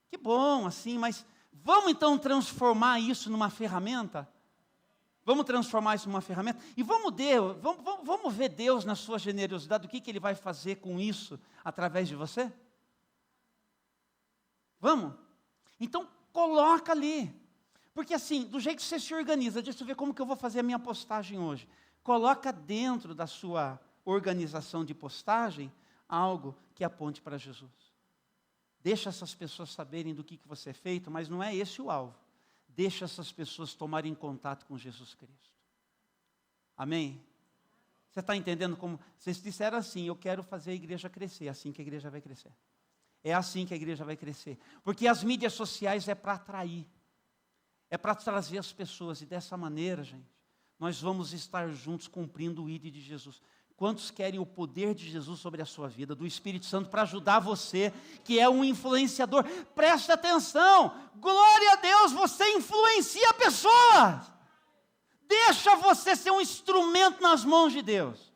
Que bom, assim, mas vamos então transformar isso numa ferramenta? Vamos transformar isso numa ferramenta? E vamos ver Deus na sua generosidade, o que Ele vai fazer com isso através de você? Vamos? Então, coloca ali. Porque assim, do jeito que você se organiza, deixa eu ver como que eu vou fazer a minha postagem hoje. Coloca dentro da sua organização de postagem algo que aponte para Jesus. Deixa essas pessoas saberem do que você é feito, mas não é esse o alvo. Deixa essas pessoas tomarem contato com Jesus Cristo. Amém? Você está entendendo como? Vocês disseram assim, eu quero fazer a igreja crescer, é assim que a igreja vai crescer. É assim que a igreja vai crescer. Porque as mídias sociais é para atrair. É para trazer as pessoas, e dessa maneira, gente, nós vamos estar juntos cumprindo o ID de Jesus. Quantos querem o poder de Jesus sobre a sua vida, do Espírito Santo, para ajudar você, que é um influenciador? Preste atenção, glória a Deus, você influencia pessoas. Deixa você ser um instrumento nas mãos de Deus.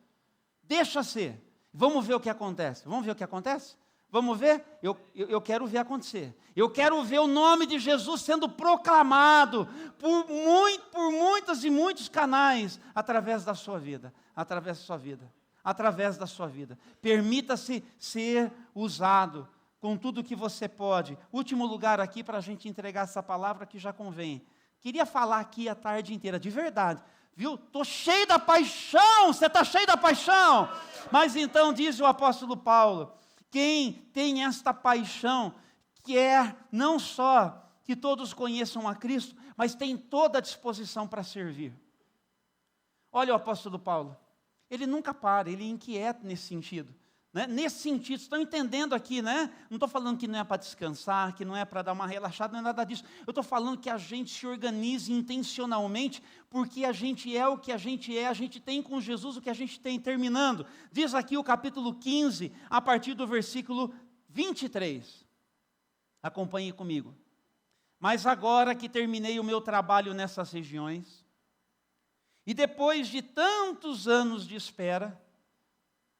Deixa ser. Vamos ver o que acontece. Vamos ver o que acontece? Vamos ver? Eu quero ver acontecer. Eu quero ver o nome de Jesus sendo proclamado por muitos e muitos canais através da sua vida. Através da sua vida. Através da sua vida. Permita-se ser usado com tudo que você pode. Último lugar aqui para a gente entregar essa palavra que já convém. Queria falar aqui a tarde inteira, de verdade. Viu? Estou cheio da paixão. Você está cheio da paixão? Mas então diz o apóstolo Paulo, quem tem esta paixão, quer não só que todos conheçam a Cristo, mas tem toda a disposição para servir. Olha o apóstolo Paulo, ele nunca para, ele é inquieto nesse sentido. né? Nesse sentido, estão entendendo aqui, né? Não estou falando que não é para descansar, que não é para dar uma relaxada, não é nada disso. Eu estou falando que a gente se organize intencionalmente, porque a gente é o que a gente tem com Jesus o que a gente tem. Terminando, diz aqui o capítulo 15, a partir do versículo 23. Acompanhe comigo. Mas agora que terminei o meu trabalho nessas regiões, e depois de tantos anos de espera,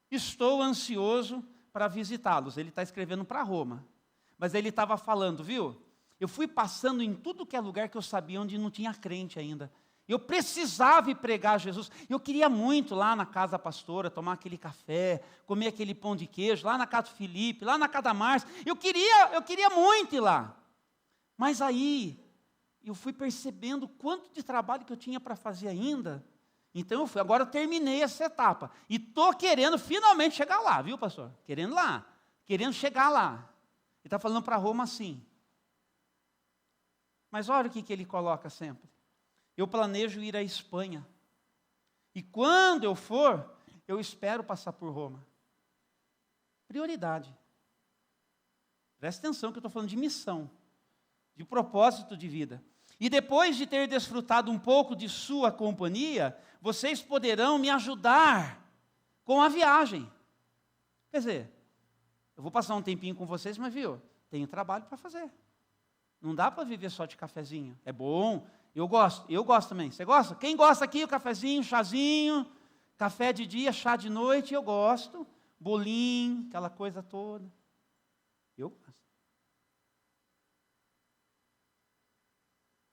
estou ansioso para visitá-los. Ele está escrevendo para Roma, mas ele estava falando, viu? Eu fui passando em tudo que é lugar que eu sabia onde não tinha crente ainda. Eu precisava ir pregar Jesus. Eu queria muito lá na casa da pastora, tomar aquele café, comer aquele pão de queijo, lá na casa do Felipe, lá na casa da Márcia. Eu queria muito ir lá. Mas aí, eu fui percebendo o quanto de trabalho que eu tinha para fazer ainda. Então agora eu terminei essa etapa. E estou querendo finalmente chegar lá, viu, pastor? Querendo lá. Querendo chegar lá. Ele está falando para Roma assim. Mas olha o que ele coloca sempre. Eu planejo ir à Espanha. E quando eu for, eu espero passar por Roma. Prioridade. Presta atenção que eu estou falando de missão. De propósito de vida. E depois de ter desfrutado um pouco de sua companhia, vocês poderão me ajudar com a viagem. Quer dizer, eu vou passar um tempinho com vocês, mas viu, tenho trabalho para fazer. Não dá para viver só de cafezinho. É bom, eu gosto também. Você gosta? Quem gosta aqui, o cafezinho, chazinho, café de dia, chá de noite, eu gosto. Bolinho, aquela coisa toda. Eu gosto.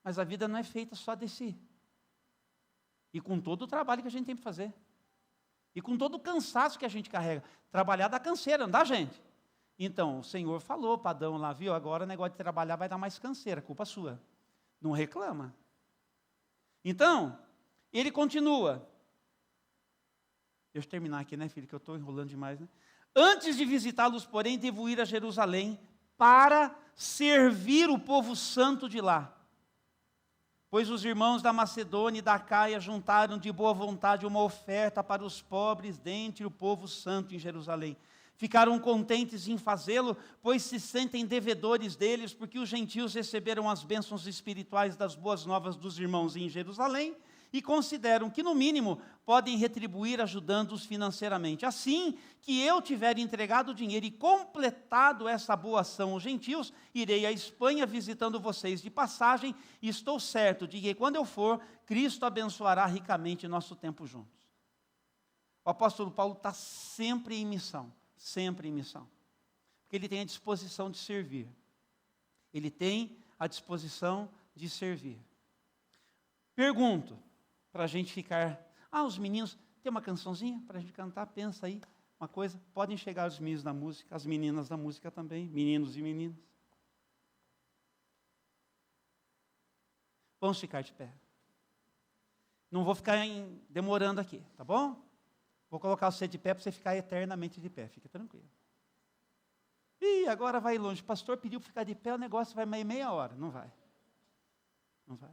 Mas a vida não é feita só de si. E com todo o trabalho que a gente tem para fazer. E com todo o cansaço que a gente carrega. Trabalhar dá canseira, não dá, gente? Então, o Senhor falou para Adão lá, viu? Agora o negócio de trabalhar vai dar mais canseira, culpa sua. Não reclama. Então, ele continua. Deixa eu terminar aqui, né, filho? Que eu estou enrolando demais, né? Antes de visitá-los, porém, devo ir a Jerusalém para servir o povo santo de lá. Pois os irmãos da Macedônia e da Caia juntaram de boa vontade uma oferta para os pobres dentre o povo santo em Jerusalém. Ficaram contentes em fazê-lo, pois se sentem devedores deles, porque os gentios receberam as bênçãos espirituais das boas novas dos irmãos em Jerusalém, e consideram que, no mínimo, podem retribuir ajudando-os financeiramente. Assim que eu tiver entregado o dinheiro e completado essa boa ação aos gentios, irei à Espanha visitando vocês de passagem, e estou certo de que, quando eu for, Cristo abençoará ricamente nosso tempo juntos. O apóstolo Paulo está sempre em missão, porque ele tem a disposição de servir. Ele tem a disposição de servir. Pergunto, para a gente ficar... os meninos, tem uma cançãozinha para a gente cantar? Pensa aí, uma coisa. Podem chegar os meninos da música, as meninas da música também, meninos e meninas. Vamos ficar de pé. Não vou ficar demorando aqui, tá bom? Vou colocar você de pé para você ficar eternamente de pé, fica tranquilo. Ih, agora vai longe. O pastor pediu para ficar de pé, o negócio vai meia hora. Não vai. Não vai.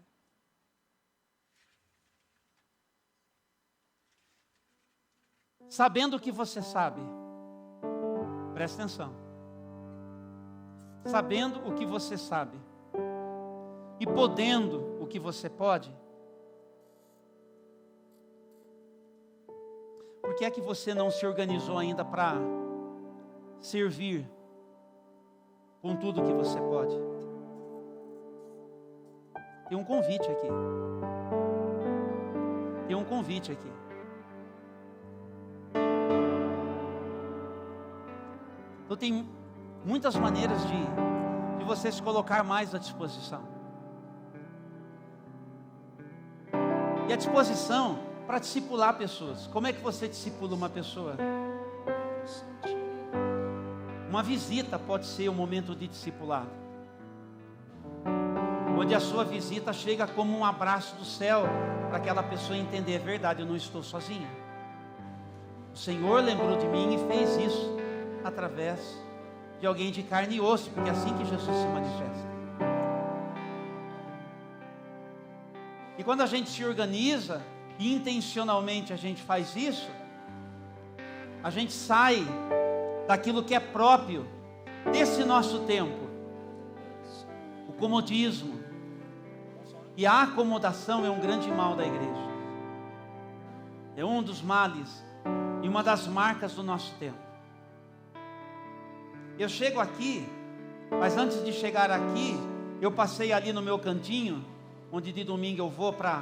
Sabendo o que você sabe, presta atenção. Sabendo o que você sabe, e podendo o que você pode, por que é que você não se organizou ainda para servir com tudo que você pode? Tem um convite aqui. Tem um convite aqui. Então tem muitas maneiras de você se colocar mais à disposição. E a disposição para discipular pessoas. Como é que você discipula uma pessoa? Uma visita pode ser um momento de discipulado. Onde a sua visita chega como um abraço do céu, para aquela pessoa entender, é verdade, eu não estou sozinha. O Senhor lembrou de mim e fez isso através de alguém de carne e osso, porque é assim que Jesus se manifesta. E quando a gente se organiza, e intencionalmente a gente faz isso, a gente sai daquilo que é próprio desse nosso tempo. O comodismo e a acomodação é um grande mal da igreja. É um dos males e uma das marcas do nosso tempo. Eu chego aqui, mas antes de chegar aqui, eu passei ali no meu cantinho, onde de domingo eu vou para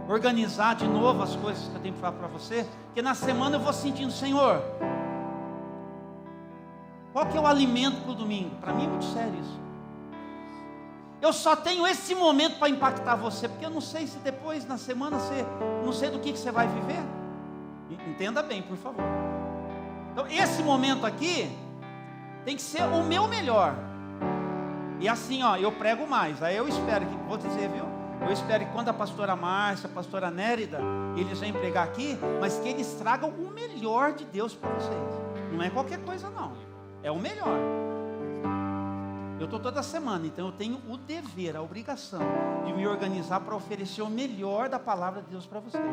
organizar de novo as coisas que eu tenho que falar para você, porque na semana eu vou sentindo, Senhor, qual que é o alimento para o domingo? Para mim é muito sério isso. Eu só tenho esse momento para impactar você, porque eu não sei se depois na semana não sei do que você vai viver. Entenda bem, por favor. Então esse momento aqui tem que ser o meu melhor. E assim, eu prego mais. Aí eu espero que, vou dizer, viu? Eu espero que quando a pastora Márcia, a pastora Nérida, eles vêm pregar aqui, mas que eles tragam o melhor de Deus para vocês. Não é qualquer coisa não, é o melhor. Eu estou toda semana, então eu tenho o dever, a obrigação de me organizar para oferecer o melhor da palavra de Deus para vocês.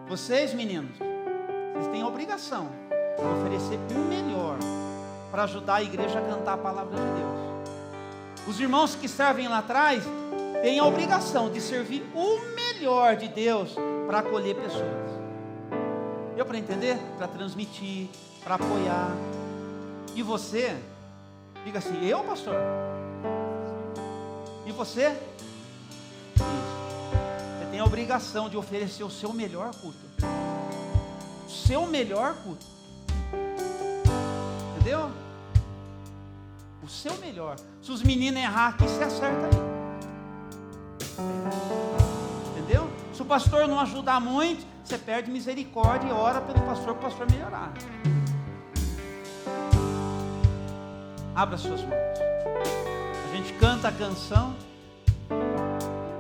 Vocês, meninos, vocês têm a obrigação de oferecer o melhor para ajudar a igreja a cantar a palavra de Deus. Os irmãos que servem lá atrás têm a obrigação de servir o melhor de Deus para acolher pessoas. Deu para entender? Para transmitir, para apoiar. E você, diga assim, eu, pastor? E você? Isso. Você tem a obrigação de oferecer o seu melhor culto. O seu melhor culto. Entendeu? O seu melhor. Se os meninos errar aqui, você acerta aí. Entendeu? Se o pastor não ajudar muito, você perde misericórdia e ora pelo pastor para o pastor melhorar. Abra suas mãos. A gente canta a canção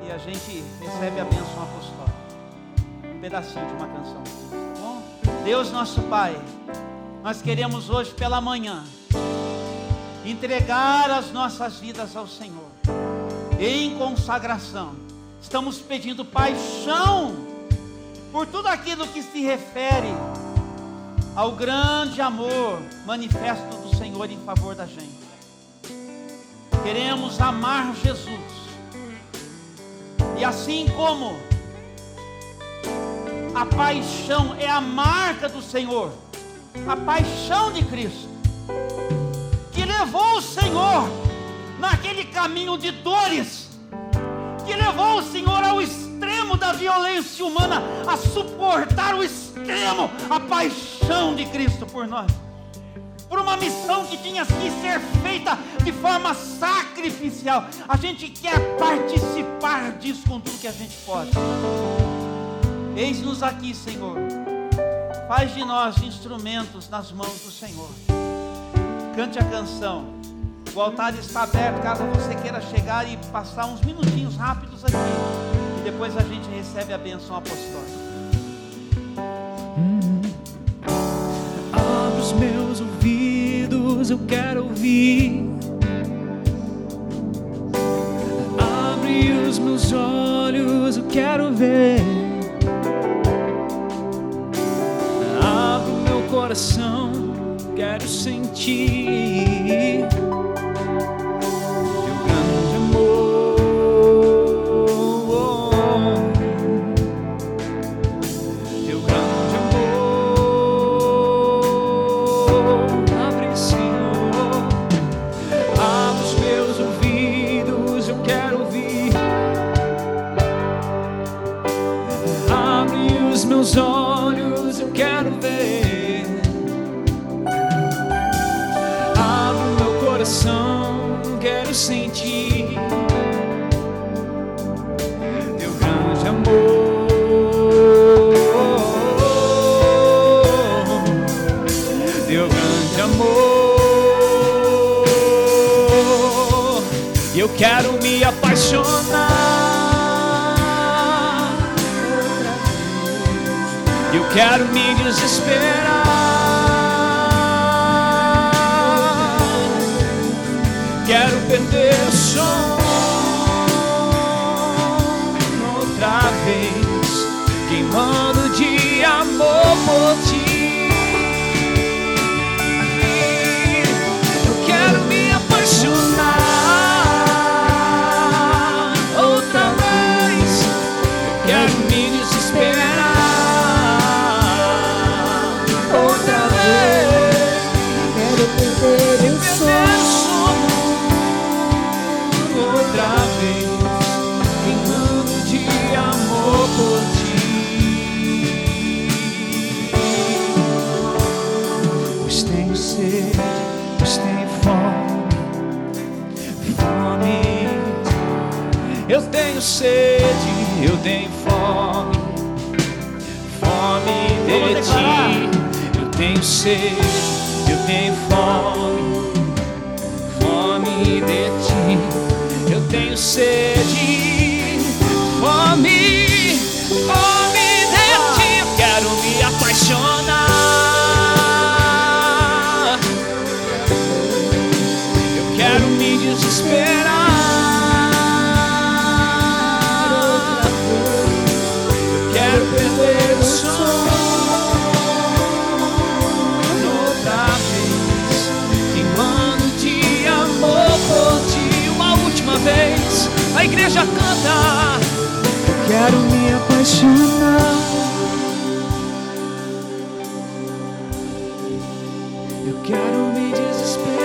e a gente recebe a bênção apostólica. Um pedacinho de uma canção, tá bom? Deus nosso Pai, nós queremos hoje pela manhã entregar as nossas vidas ao Senhor em consagração. Estamos pedindo paixão por tudo aquilo que se refere ao grande amor manifesto do Senhor em favor da gente. Queremos amar Jesus. E assim como a paixão é a marca do Senhor, a paixão de Cristo, que levou o Senhor naquele caminho de dores, que levou o Senhor ao extremo da violência humana, a suportar o extremo, a paixão de Cristo por nós, por uma missão que tinha que ser feita de forma sacrificial. A gente quer participar disso com tudo que a gente pode. Eis-nos aqui, Senhor. Faz de nós instrumentos nas mãos do Senhor. Cante a canção. O altar está aberto, caso você queira chegar e passar uns minutinhos rápidos aqui. E depois a gente recebe a bênção apostólica. Abre os meus ouvidos, eu quero ouvir. Abre os meus olhos, eu quero ver. Abre o meu coração, quero sentir. Meus olhos, eu quero ver. Abre o meu coração, quero sentir teu grande amor, teu grande amor. Eu quero me apaixonar. Eu quero me desesperar, quero perder o sono outra vez, queimando de amor por ti. Eu tenho sede, eu tenho fome, fome de ti. Eu tenho sede, eu tenho fome, fome de ti. Eu tenho sede, fome, fome de ti. Eu quero me apaixonar. Eu quero me desesperar. Eu quero perder o sono outra vez, queimando de amor por ti. Uma última vez, a igreja canta. Eu quero me apaixonar. Eu quero me desesperar.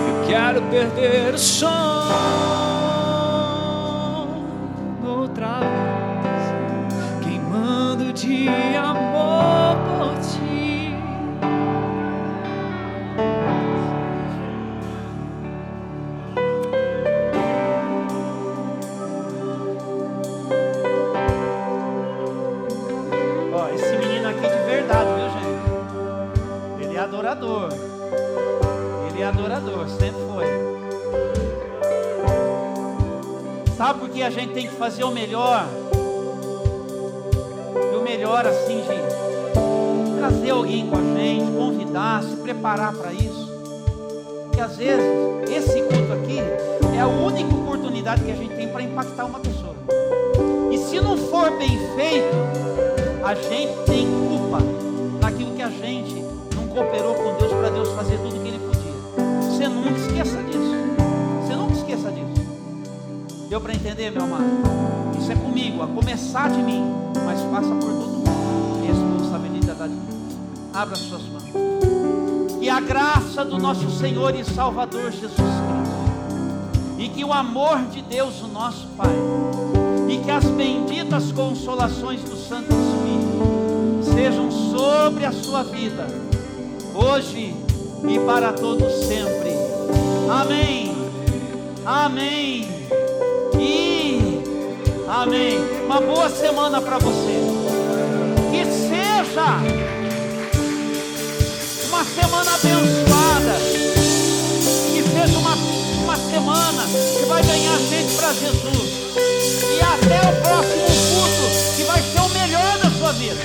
Eu quero perder o sono outra vez, queimando de amor por ti. Ó, esse menino aqui de verdade, viu, gente? Ele é adorador. Ele é adorador, sempre foi. Sabe por que a gente tem que fazer o melhor? E o melhor assim, de trazer alguém com a gente, convidar, se preparar para isso. Porque às vezes, esse culto aqui é a única oportunidade que a gente tem para impactar uma pessoa. E se não for bem feito, a gente tem culpa naquilo que a gente não cooperou com Deus para Deus fazer tudo o que Ele podia. Você nunca esqueça disso. Você nunca esqueça disso. Deu para entender, meu amado? Isso é comigo, a começar de mim, mas faça por todo mundo. Responsabilidade. Abra suas mãos. Que a graça do nosso Senhor e Salvador Jesus Cristo, e que o amor de Deus, o nosso Pai, e que as benditas consolações do Santo Espírito sejam sobre a sua vida, hoje e para todos sempre. Amém. Amém. E amém. Uma boa semana para você. Que seja uma semana abençoada. Que seja uma semana que vai ganhar gente para Jesus. E até o próximo culto, que vai ser o melhor da sua vida.